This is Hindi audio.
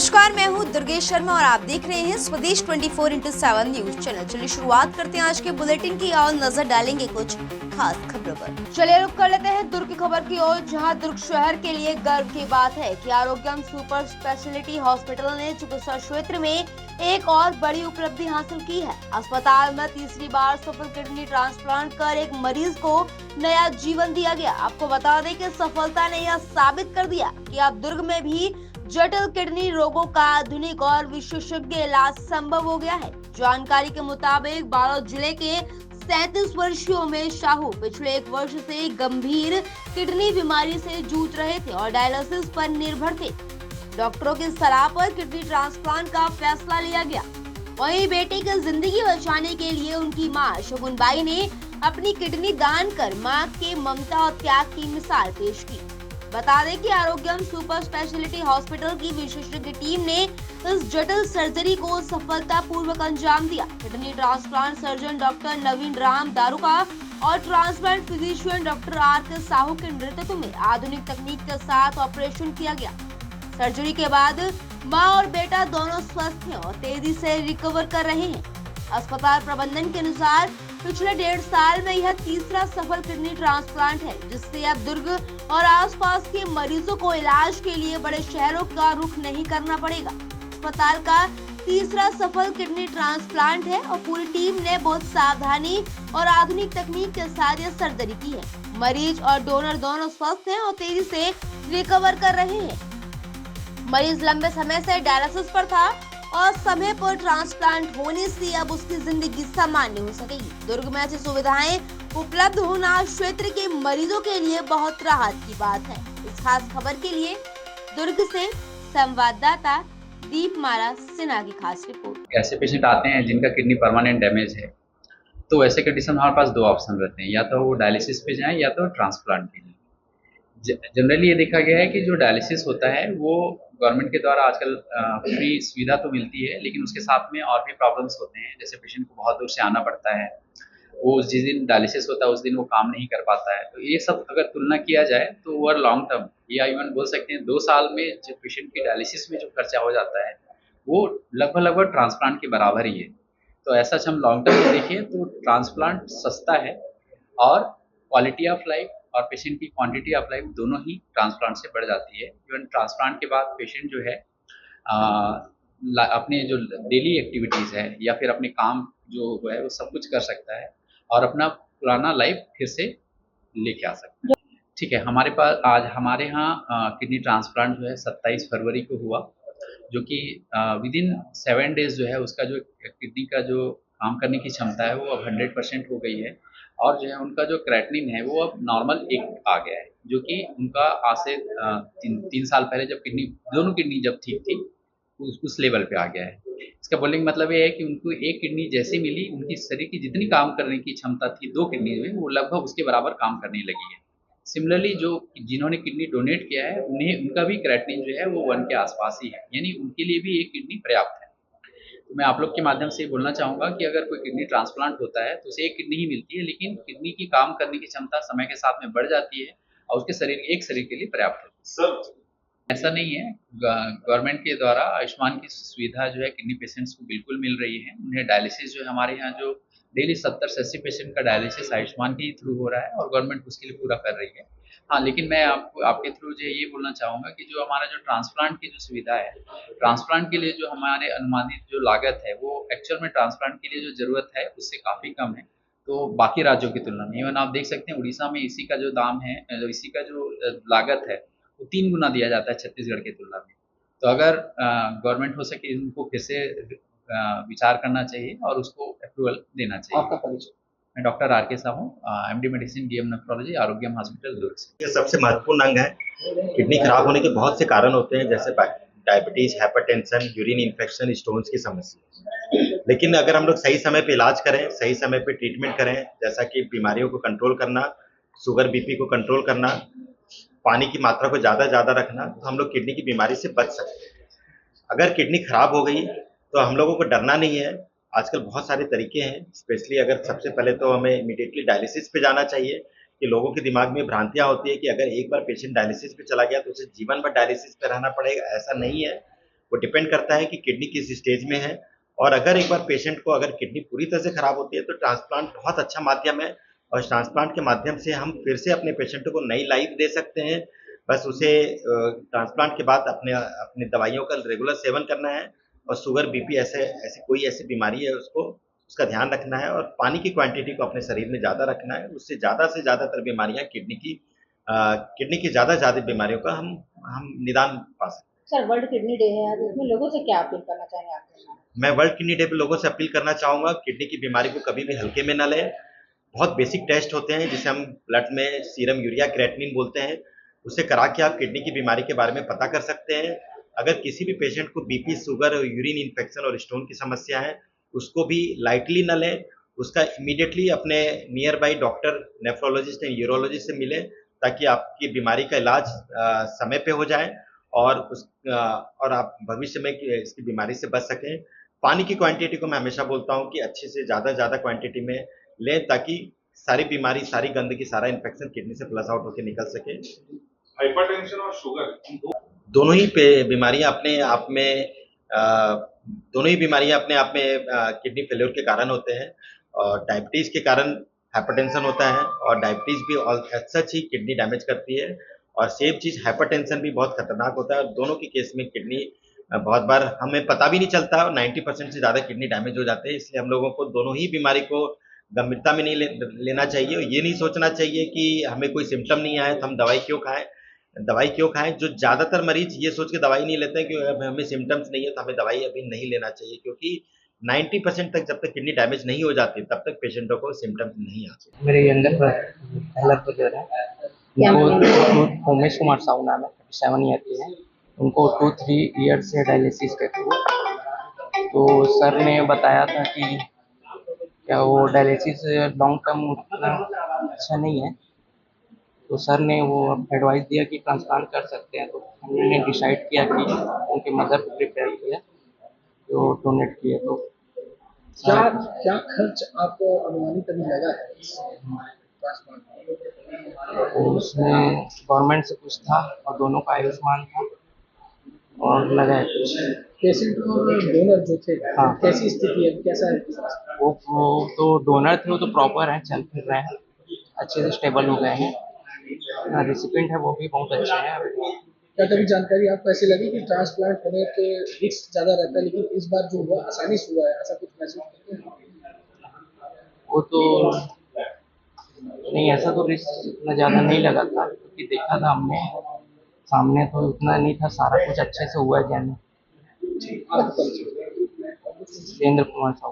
नमस्कार, मैं हूं दुर्गेश शर्मा और आप देख रहे हैं स्वदेश 24x7 न्यूज चैनल। चलिए शुरुआत करते हैं आज के बुलेटिन की और नजर डालेंगे कुछ खास खबरों पर। चलिए रुक कर लेते हैं दुर्ग की खबर की ओर, जहां दुर्ग शहर के लिए गर्व की बात है कि आरोग्यम सुपर स्पेशलिटी हॉस्पिटल ने चिकित्सा क्षेत्र में एक और बड़ी उपलब्धि हासिल की है। अस्पताल में तीसरी बार सफल किडनी ट्रांसप्लांट कर एक मरीज को नया जीवन दिया गया। आपको बता दें कि सफलता ने यह साबित कर दिया कि अब दुर्ग में भी जटिल किडनी रोगों का आधुनिक और विशेषज्ञ इलाज संभव हो गया है। जानकारी के मुताबिक बालोद जिले के 37 वर्षीय उमेश साहू पिछले 1 वर्ष से गंभीर किडनी बीमारी से जूझ रहे थे और डायलिसिस पर निर्भर थे। डॉक्टरों की सलाह पर किडनी ट्रांसप्लांट का फैसला लिया गया। वहीं बेटे की जिंदगी बचाने के लिए उनकी मां शगुनबाई ने अपनी किडनी दान कर मां के ममता और त्याग की मिसाल पेश की। बता दें कि आरोग्यम सुपर स्पेशलिटी हॉस्पिटल की विशेषज्ञ टीम ने इस जटिल सर्जरी को सफलतापूर्वक अंजाम दिया। किडनी ट्रांसप्लांट सर्जन डॉक्टर नवीन राम दारुका और transplant physician doctor R K Sahu के नेतृत्व में आधुनिक तकनीक के साथ ऑपरेशन किया गया। सर्जरी के बाद मां और बेटा दोनों स्वस्थ हैं और तेजी से रिकवर कर रहे हैं। अस्पताल प्रबंधन के अनुसार पिछले 1.5 साल में यह तीसरा सफल किडनी ट्रांसप्लांट है, जिससे अब दुर्ग और आसपास के मरीजों को इलाज के लिए बड़े शहरों का रुख नहीं करना पड़ेगा। अस्पताल का तीसरा सफल किडनी ट्रांसप्लांट है और पूरी टीम ने बहुत सावधानी और आधुनिक तकनीक के साथ यह सर्जरी की है। मरीज और डोनर दोनों स्वस्थ हैं और तेजी से रिकवर कर रहे हैं। मरीज लंबे समय से डायलिसिस पर था और समय पर ट्रांसप्लांट होने से अब उसकी जिंदगी सामान्य हो सकेगी। दुर्ग में ऐसी सुविधाएं उपलब्ध होना क्षेत्र के मरीजों के लिए बहुत राहत की बात है। इस खास खबर के लिए दुर्ग से संवाददाता दीपमाला सिन्हा की खास रिपोर्ट। ऐसे पेशेंट आते हैं जिनका किडनी परमानेंट डैमेज है, तो ऐसे कंडीशन में हमारे पास 2 ऑप्शन रहते हैं, या तो वो डायलिसिस पे जाएं या तो ट्रांसप्लांट के लिए। जनरली ये देखा गया है कि जो डायलिसिस होता है वो गवर्नमेंट के द्वारा आजकल फ्री सुविधा तो मिलती है, लेकिन उसके साथ में और भी प्रॉब्लम्स होते हैं। जैसे पेशेंट को बहुत दूर से आना पड़ता है, वो जिस दिन डायलिसिस होता है उस दिन वो काम नहीं कर पाता है। तो ये सब अगर तुलना किया जाए तो ओवर लॉन्ग टर्म या इवन बोल सकते हैं 2 साल में जो पेशेंट की डायलिसिस में जो खर्चा हो जाता है वो लगभग ट्रांसप्लांट के बराबर ही है। तो ऐसा हम लॉन्ग टर्म में देखिए तो ट्रांसप्लांट सस्ता है और क्वालिटी ऑफ लाइफ और पेशेंट की क्वांटिटी ऑफ लाइफ दोनों ही ट्रांसप्लांट से बढ़ जाती है। इवन ट्रांसप्लांट के बाद पेशेंट जो है अपने जो डेली एक्टिविटीज़ है या फिर अपने काम जो है वो सब कुछ कर सकता है और अपना पुराना लाइफ फिर से लेके आ सकता है। ठीक है, हमारे पास आज हमारे यहाँ किडनी ट्रांसप्लांट जो है 27 फरवरी को हुआ, जो कि विदिन 7 डेज जो है उसका जो किडनी का जो काम करने की क्षमता है वो अब 100% हो गई है और जो है उनका जो क्रेटनिन है वो अब नॉर्मल 1 आ गया है, जो कि उनका आज से 3 साल पहले जब दोनों किडनी जब ठीक थी उस लेवल पे आ गया है। इसका बोलने का मतलब ये है कि उनको 1 किडनी जैसे मिली, उनकी शरीर की जितनी काम करने की क्षमता थी 2 किडनी में, वो लगभग उसके बराबर काम करने लगी है। सिमिलरली जो जिन्होंने किडनी डोनेट किया है उनका भी क्रेटनिन जो है वो 1 के आसपास ही है, यानी उनके लिए भी 1 किडनी पर्याप्त है। तो मैं आप लोग के माध्यम से बोलना चाहूँगा कि अगर कोई किडनी ट्रांसप्लांट होता है तो उसे 1 किडनी ही मिलती है, लेकिन किडनी की काम करने की क्षमता समय के साथ में बढ़ जाती है और उसके शरीर के लिए पर्याप्त होती है। ऐसा नहीं है, गवर्नमेंट के द्वारा आयुष्मान की सुविधा जो है किडनी पेशेंट्स को बिल्कुल मिल रही है। उन्हें डायलिसिस जो है हमारे यहाँ जो डेली 70 से 80 पेशेंट का डायलिसिस आयुष्मान के ही थ्रू हो रहा है और गवर्नमेंट उसके लिए पूरा कर रही है। हाँ, लेकिन मैं आपके थ्रू जो ये बोलना चाहूँगा कि जो हमारा जो ट्रांसप्लांट की जो सुविधा है, ट्रांसप्लांट के लिए जो हमारे अनुमानित जो लागत है वो एक्चुअल में ट्रांसप्लांट के लिए जो ज़रूरत है उससे काफ़ी कम है, तो बाकी राज्यों की तुलना में। इवन आप देख सकते हैं उड़ीसा में इसी का जो दाम है, इसी का जो लागत है वो 3 गुना दिया जाता है छत्तीसगढ़ की तुलना में। तो अगर गवर्नमेंट हो सके इनको फिर से विचार करना चाहिए और उसको अप्रूवल देना चाहिए। आपका परिचय? मैं doctor R K Sahu, MD medicine, DM nephrology, Arogyam hospital Durg से। ये सबसे महत्वपूर्ण अंग है। किडनी खराब होने के बहुत से कारण होते हैं, जैसे diabetes, hypertension, urine infection, stones की समस्या। लेकिन अगर हम लोग सही समय पे इलाज करें, सही समय पे ट्रीटमेंट करें, जैसा कि बीमारियों को कंट्रोल करना, शुगर बीपी को कंट्रोल करना, पानी की मात्रा को ज़्यादा रखना, तो हम लोग किडनी की बीमारी से बच सकते हैं। अगर किडनी खराब हो गई तो हम लोगों को डरना नहीं है। आजकल बहुत सारे तरीके हैं, स्पेशली अगर सबसे पहले तो हमें इमीडिएटली डायलिसिस पे जाना चाहिए। कि लोगों के दिमाग में भ्रांतियाँ होती है कि अगर एक बार पेशेंट डायलिसिस पे चला गया तो उसे जीवन भर डायलिसिस पे रहना पड़ेगा, ऐसा नहीं है। वो डिपेंड करता है कि किडनी किस स्टेज में है। और अगर एक बार पेशेंट को अगर किडनी पूरी तरह से खराब होती है तो ट्रांसप्लांट बहुत अच्छा माध्यम है, और ट्रांसप्लांट के माध्यम से हम फिर से अपने पेशेंट को नई लाइफ दे सकते हैं। बस उसे ट्रांसप्लांट के बाद अपने अपनी दवाइयों का रेगुलर सेवन करना है, और शुगर बीपी ऐसी कोई ऐसी बीमारी है उसको उसका ध्यान रखना है, और पानी की क्वांटिटी को अपने शरीर में ज़्यादा रखना है। उससे ज़्यादा से ज़्यादातर बीमारियां किडनी की ज़्यादा बीमारियों का हम निदान पा सकते हैं। सर, वर्ल्ड किडनी डे है आज, इसमें लोगों से क्या अपील करना चाहेंगे आप? मैं वर्ल्ड किडनी डे पे लोगों से अपील करना चाहूँगा, किडनी की बीमारी को कभी भी हल्के में ना लें। बहुत बेसिक टेस्ट होते हैं जिसे हम ब्लड में सीरम यूरिया क्रेटिनिन बोलते हैं, उसे करा के आप किडनी की बीमारी के बारे में पता कर सकते हैं। अगर किसी भी पेशेंट को बीपी, शुगर, यूरिन इन्फेक्शन और स्टोन की समस्या है, उसको भी लाइटली न लें। उसका इमीडिएटली अपने नियर बाई डॉक्टर, नेफ्रोलॉजिस्ट या यूरोलॉजिस्ट से मिलें, ताकि आपकी बीमारी का इलाज समय पे हो जाए और आप भविष्य में इसकी बीमारी से बच सकें। पानी की क्वांटिटी को मैं हमेशा बोलता हूँ कि अच्छे से ज़्यादा क्वांटिटी में लें, ताकि सारी बीमारी, सारी गंदगी, सारा इन्फेक्शन किडनी से फ्लश आउट होकर निकल सके। हाइपरटेंशन और शुगर दोनों ही बीमारियां अपने आप में किडनी फेल्योर के कारण होते हैं, और डायबिटीज के कारण हाइपरटेंशन होता है, और डायबिटीज भी सच ही किडनी डैमेज करती है, और सेम चीज हाइपरटेंशन भी बहुत खतरनाक होता है। और दोनों के केस में किडनी बहुत बार हमें पता भी नहीं चलता, और 90% से ज़्यादा किडनी डैमेज हो जाते हैं। इसलिए हम लोगों को दोनों ही बीमारी को गंभीरता में नहीं लेना चाहिए, और ये नहीं सोचना चाहिए कि हमें कोई सिम्टम नहीं आया तो हम दवाई क्यों खाएं। जो ज़्यादातर मरीज ये सोच के दवाई नहीं लेते हैं कि हमें सिम्टम्स नहीं है तो हमें दवाई अभी नहीं लेना चाहिए, क्योंकि 90% तक जब तक किडनी डैमेज नहीं हो जाती तब तक पेशेंटों को सिम्टम्स नहीं आते। मेरे यंगर पहला ब्रदर है, उनको उमेश कुमार साहू नाम है, 37 ईयर के हैं। उनको 2-3 ईयर से डायलिसिस के थ्रू, तो सर ने बताया था कि क्या वो डायलिसिस लॉन्ग टर्म उतना अच्छा नहीं है, तो सर ने वो एडवाइस दिया कि ट्रांसप्लांट कर सकते हैं। तो हमने डिसाइड किया कि उनके मदर को प्रिपेयर किया, तो डोनेट किए। तो क्या खर्च आपको अनुमानित अभी लगा है ट्रांसप्लांट में? तो उसमें गवर्नमेंट से कुछ था और दोनों का आयुष्मान था और लगा है कुछ। पेशेंट और डोनर जो थे, हाँ। कैसी स्थिति है, कैसा है? वो तो डोनर थे, वो तो प्रॉपर हैं, चल फिर रहे हैं, अच्छे से स्टेबल हो गए हैं। रेसिपिएंट है वो भी बहुत अच्छे हैं। क्या कभी जानकारी आपको ऐसी लगी कि ट्रांसप्लांट होने के रिस्क ज़्यादा रहता है, लेकिन इस बार जो हुआ आसानी से हुआ है, ऐसा कुछ महसूस करते हैं? वो तो नहीं, ऐसा तो रिस्क इतना ज़्यादा नहीं लगा था, क्योंकि देखा था हमने सामने, तो उतना नहीं था, सारा कुछ अच्छे से हुआ है। जाने आपको परिचय? सुरेंद्र कुमार साहू।